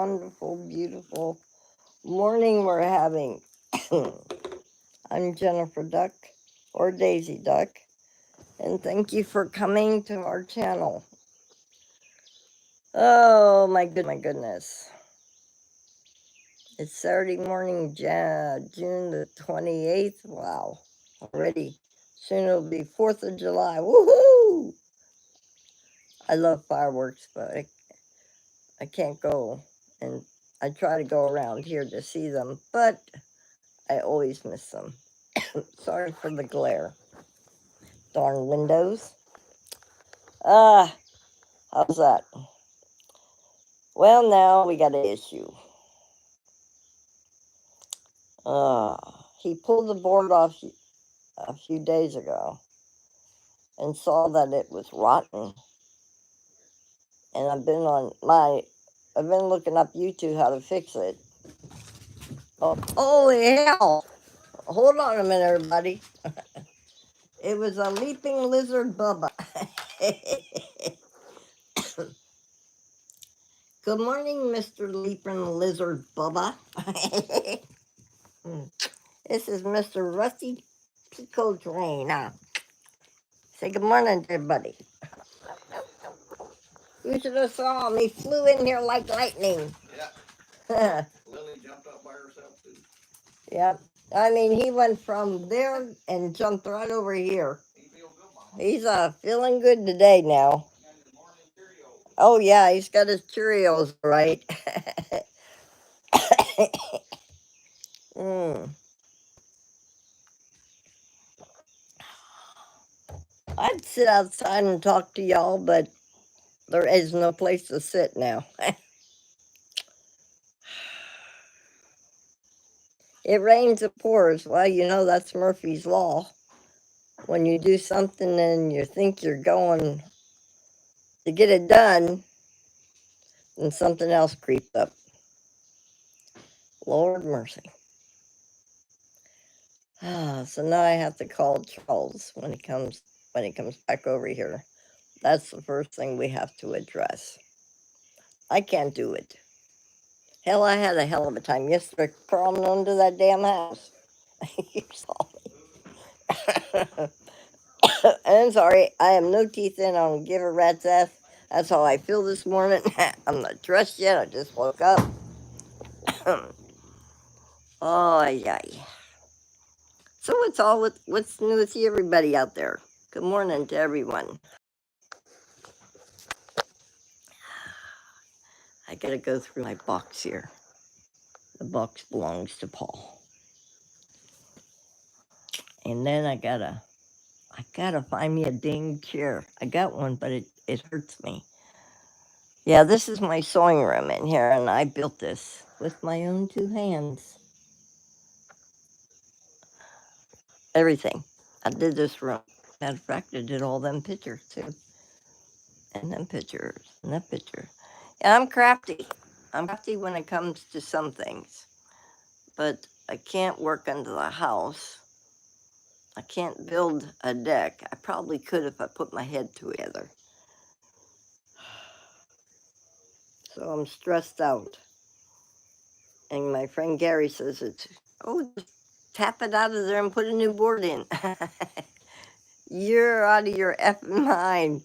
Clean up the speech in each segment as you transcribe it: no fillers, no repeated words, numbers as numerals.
wonderful, beautiful morning we're having. I'm Jennifer Duck, or Daisy Duck, and thank you for coming to our channel. Oh my goodness. It's Saturday morning, June the 28th. Wow, already. Soon it'll be 4th of July. Woohoo! I love fireworks, but I can't go, and I try to go around here to see them, but I always miss them. Sorry for the glare. Darn windows. How's that? Well, now we got an issue. He pulled the board off a few days ago and saw that it was rotten. And I've been looking up YouTube how to fix it. Oh, holy hell! Hold on a minute, everybody. It was a leaping lizard Bubba. Good morning, Mr. Leaping Lizard Bubba. This is Mr. Rusty Pico Drain. Say good morning to everybody. You should have saw him. He flew in here like lightning. Yeah. Lily jumped up by herself, too. Yep. I mean, he went from there and jumped right over here. He feels good, Mama. He's feeling good today now. Oh, yeah, he's got his Cheerios, right? I'd sit outside and talk to y'all, but there is no place to sit now. It rains, it pours. Well, you know, that's Murphy's Law. When you do something and you think you're going to get it done, and something else creeps up. Lord mercy. So now I have to call Charles when he comes back over here. That's the first thing we have to address. I can't do it. Hell, I had a hell of a time yesterday crawling under that damn house. You saw me. I'm sorry, I have no teeth in. I don't give a rat's ass. That's how I feel this morning. I'm not dressed yet. I just woke up. Oh, yeah. So what's new with you, everybody out there? Good morning to everyone. I gotta go through my box here. The box belongs to Paul. And then I gotta find me a dang chair. I got one, but it hurts me. Yeah, this is my sewing room in here, and I built this with my own two hands. Everything. I did this room. Matter of fact, I did all them pictures too. And them pictures, and that picture. Yeah, I'm crafty. I'm crafty when it comes to some things. But I can't work under the house. I can't build a deck. I probably could if I put my head together. So I'm stressed out. And my friend Gary says just tap it out of there and put a new board in. You're out of your effing mind.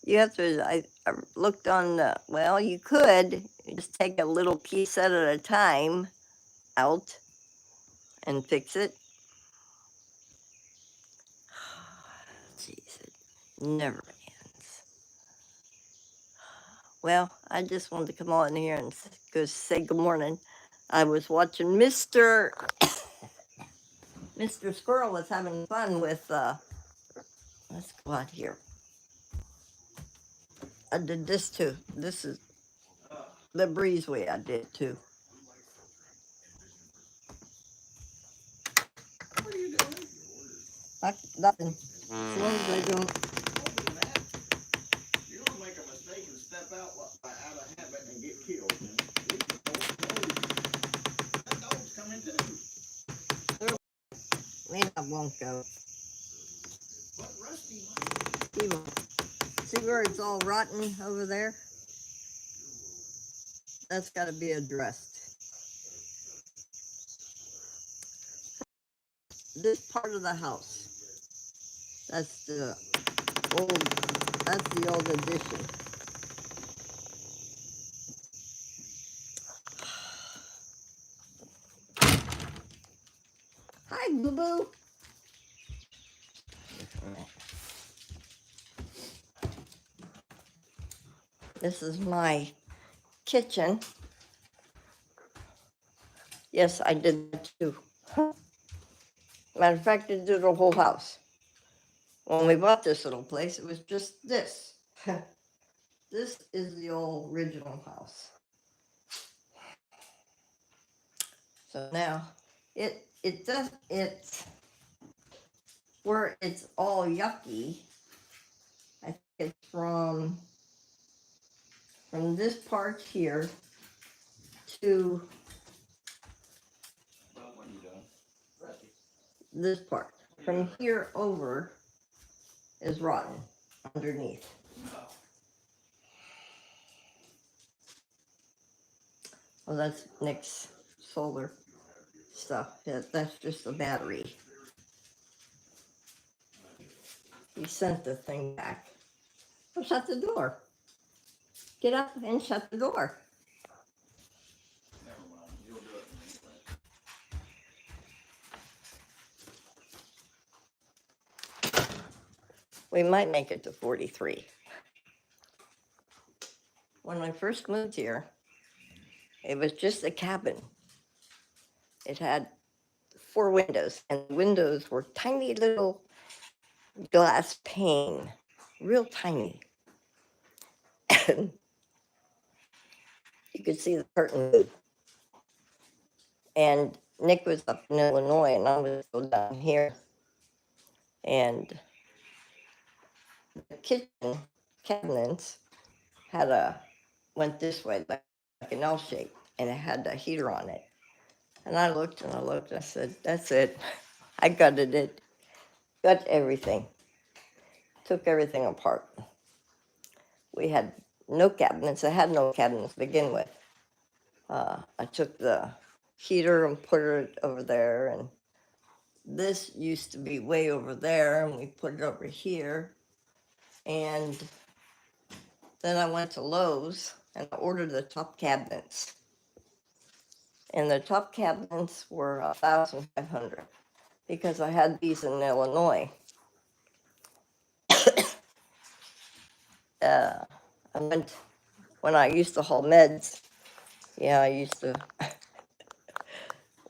You have to, I looked on well, you could just take a little piece at a time out and fix it. Jeez, it never ends. Well, I just wanted to come on here and go say good morning. I was watching Mr. Squirrel was having fun with, let's go out here. I did this too. This is the breezeway I did too. What are you doing? Nothing. As long as I don't. You're gonna make a mistake and step out of habit and get killed. That dog's coming too. Maybe I won't go. But Rusty, He won't. See where it's all rotten over there? that's got to be addressed. This part of the house, that's the old addition. Hi, Boo Boo. This is my kitchen. Yes, I did that too. Matter of fact, I did the whole house. When we bought this little place, it was just this. This is the old original house. So now it does it's where it's all yucky. I think it's from this part here to this part. From here over is rotten underneath. Well, that's Nick's solar stuff. That's just the battery. He sent the thing back. Well, shut the door. Get up and shut the door. Never mind. You'll do it anyway. We might make it to 43. When I first moved here, it was just a cabin. It had 4 windows, and the windows were tiny little glass pane, real tiny. And you could see the curtain move. And Nick was up in Illinois, and I was still down here. And the kitchen cabinets went this way, like an L shape, and it had a heater on it. And I looked and I looked, and I said, that's it. I gutted it, got everything, took everything apart. We had no cabinets. I had no cabinets to begin with. I took the heater and put it over there, and this used to be way over there, and we put it over here. And then I went to Lowe's and I ordered the top cabinets. And the top cabinets were $1,500 because I had these in Illinois. I went when I used to haul meds. Yeah, I used to.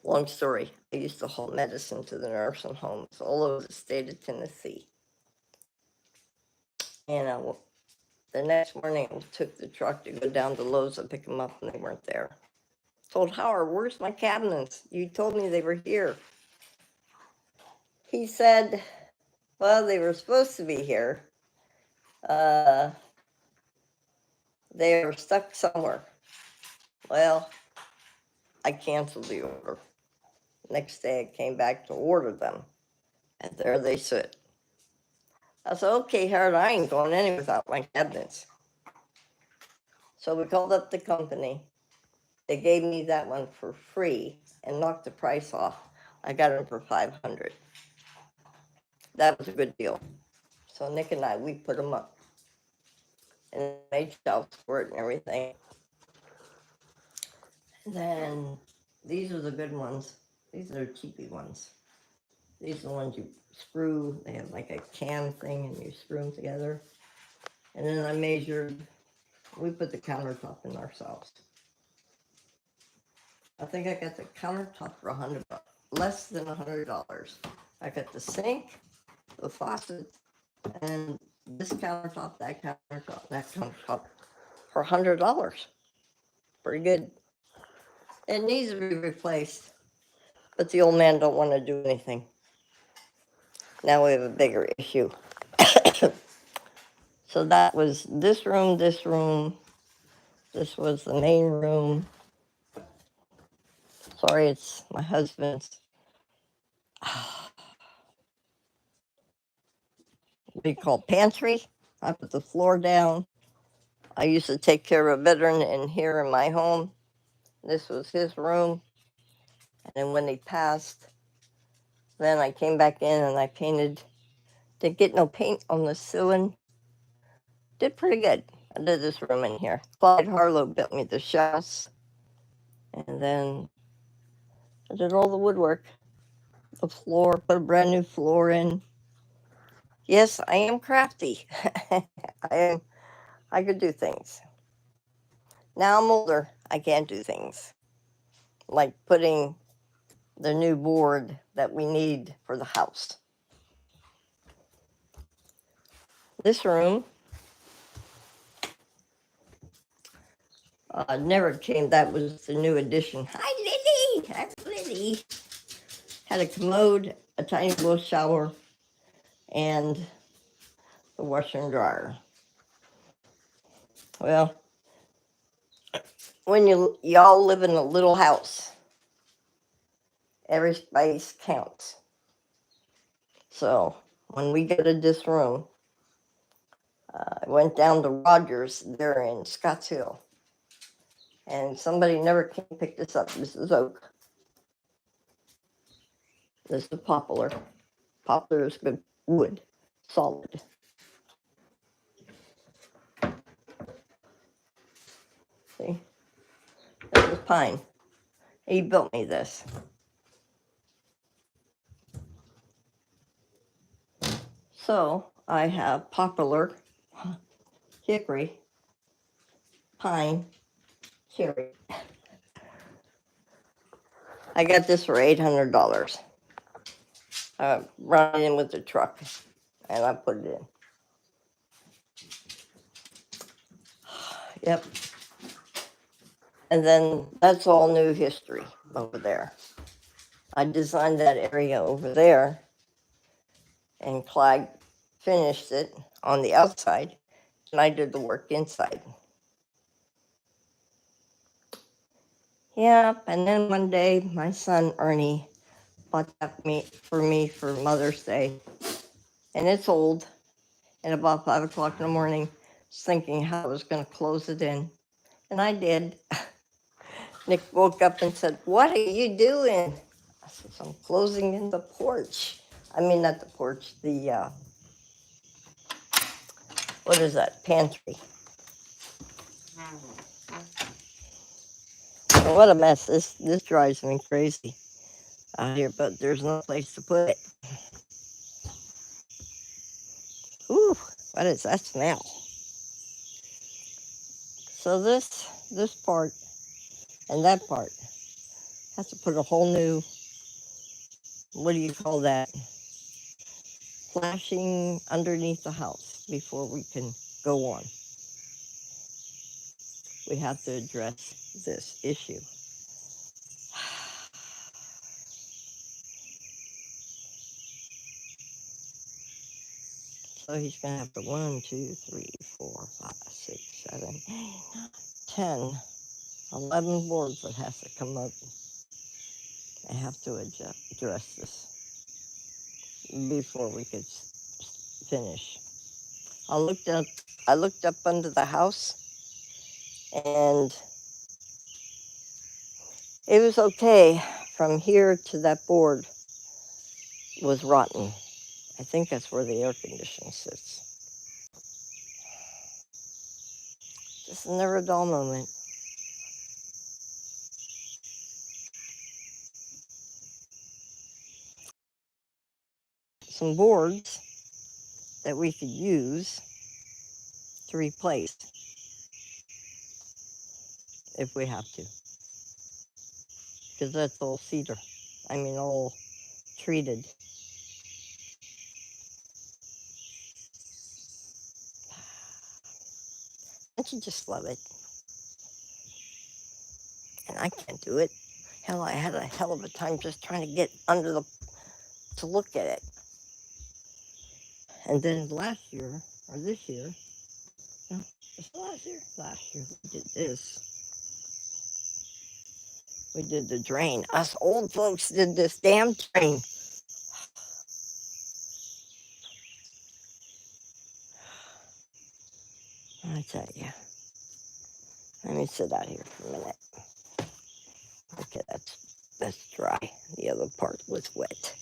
Long story. I used to haul medicine to the nursing homes all over the state of Tennessee. And the next morning, I took the truck to go down to Lowe's and pick them up, and they weren't there. Told Howard, "Where's my cabinets? You told me they were here." He said, "Well, they were supposed to be here. Uh, they are stuck somewhere." Well, I canceled the order. Next day, I came back to order them, and there they sit. I said, "Okay, Howard, I ain't going any without my cabinets." So we called up the company. They gave me that one for free and knocked the price off. I got them for $500. That was a good deal. So Nick and I, we put them up and made shelves for it and everything. And then these are the good ones. These are the cheapy ones. These are the ones you screw. They have like a can thing and you screw them together. And then I measured, we put the countertop in ourselves. I think I got the countertop for $100, less than $100. I got the sink, the faucet, and this countertop, that countertop for $100. Pretty good. It needs to be replaced, but the old man don't want to do anything. Now we have a bigger issue. So that was this room, this room. This was the main room. Sorry, it's my husband's. What do you call it? Pantry. I put the floor down. I used to take care of a veteran in here in my home. This was his room. And then when he passed, then I came back in and I painted. Didn't get no paint on the ceiling. Did pretty good. I did this room in here. Clyde Harlow built me the shelves. And then I did all the woodwork. The floor, put a brand new floor in. Yes, I am crafty. I could do things. Now I'm older. I can't do things like putting the new board that we need for the house. This room never came. That was the new addition. Hi, Lily. Hi, Lily. Had a commode, a tiny little shower, and the washer and dryer. Well, when y'all live in a little house, every space counts. So when we got in this room, I went down to Rogers there in Scottsdale, and somebody never came to pick this up. This is oak. This is poplar. Poplar is good wood, solid. See, this is pine. He built me this. So I have poplar, hickory, pine, cherry. I got this for $800. I brought it in with the truck, and I put it in. Yep. And then that's all new history over there. I designed that area over there, and Clyde finished it on the outside, and I did the work inside. Yep. And then one day, my son Ernie bought that for me for Mother's Day, and it's old. And about 5 o'clock in the morning, I was thinking how I was going to close it in, and I did. Nick woke up and said, "What are you doing?" I said, "I'm closing in the porch." I mean, not the porch, the, what is that, pantry. Oh, what a mess. This drives me crazy out here, but there's no place to put it. Ooh, what is that smell? So this part and that part has to put a whole new, what do you call that, flashing underneath the house before we can go on. We have to address this issue. So he's going to have to 1, 2, 3, 4, 5, 6, 7, 8, 9, 10, 11 boards that has to come up. I have to address this before we could finish. I looked up under the house, and it was okay. From here to that board was rotten. I think that's where the air conditioner sits. Just never a dull moment. Some boards that we could use to replace if we have to. Because that's all cedar. I mean, all treated. Don't you just love it? And I can't do it. Hell, I had a hell of a time just trying to get under to look at it. And then last year, or this year, no, it's last year we did this. We did the drain. Us old folks did this damn drain. I tell you. me sit out here for a minute. Okay, that's dry. The other part was wet.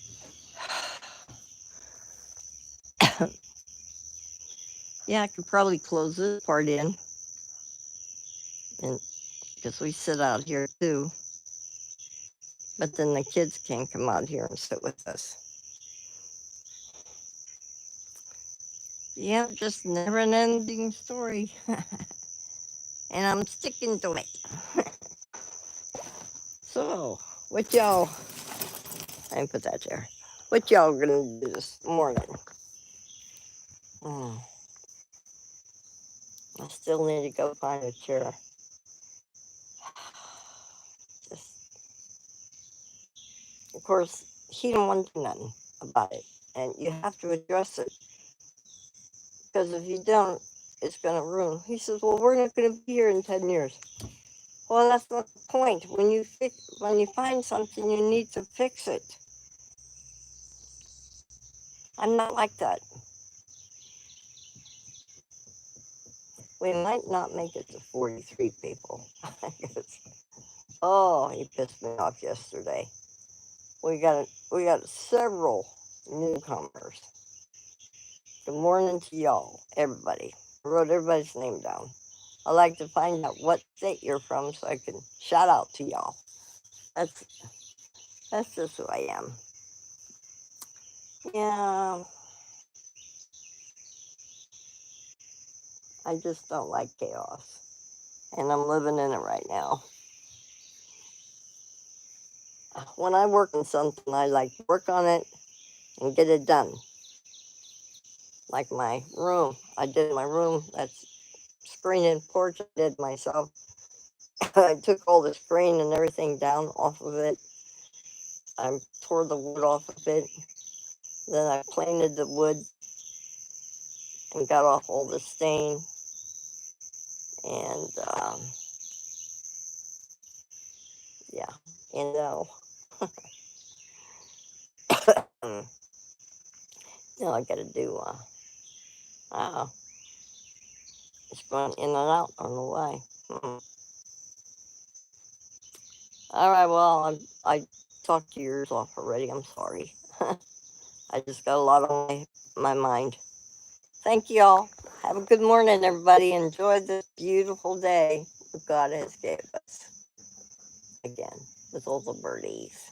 Yeah, I could probably close this part in, and because we sit out here too. But then the kids can't come out here and sit with us. Yeah, just never an ending story. And I'm sticking to it. So, what y'all, I put that there. What y'all gonna do this morning? Hmm, I still need to go find a chair. Just, of course, he don't want to do nothing about it. And you have to address it. Because if you don't, it's gonna ruin. He says, well, we're not gonna be here in 10 years. Well, that's not the point. When you find something, you need to fix it. I'm not like that. We might not make it to 43 people. Oh, he pissed me off yesterday. We got several newcomers. Good morning to y'all, everybody. I wrote everybody's name down. I like to find out what state you're from so I can shout out to y'all. That's just who I am. Yeah, I just don't like chaos. And I'm living in it right now. When I work on something, I like to work on it and get it done. Like my room. I did my room. That's screen and porch I did myself. I took all the screen and everything down off of it. I tore the wood off of it. Then I planed the wood and got off all the stain. And yeah, and now I gotta do, it's going in and out on the way. All right, well, I talked your ears off already. I'm sorry. I just got a lot on my mind. Thank you all. Have a good morning, everybody. Enjoy this beautiful day that God has gave us. Again, with all the birdies.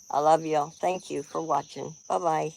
I love y'all. Thank you for watching. Bye-bye.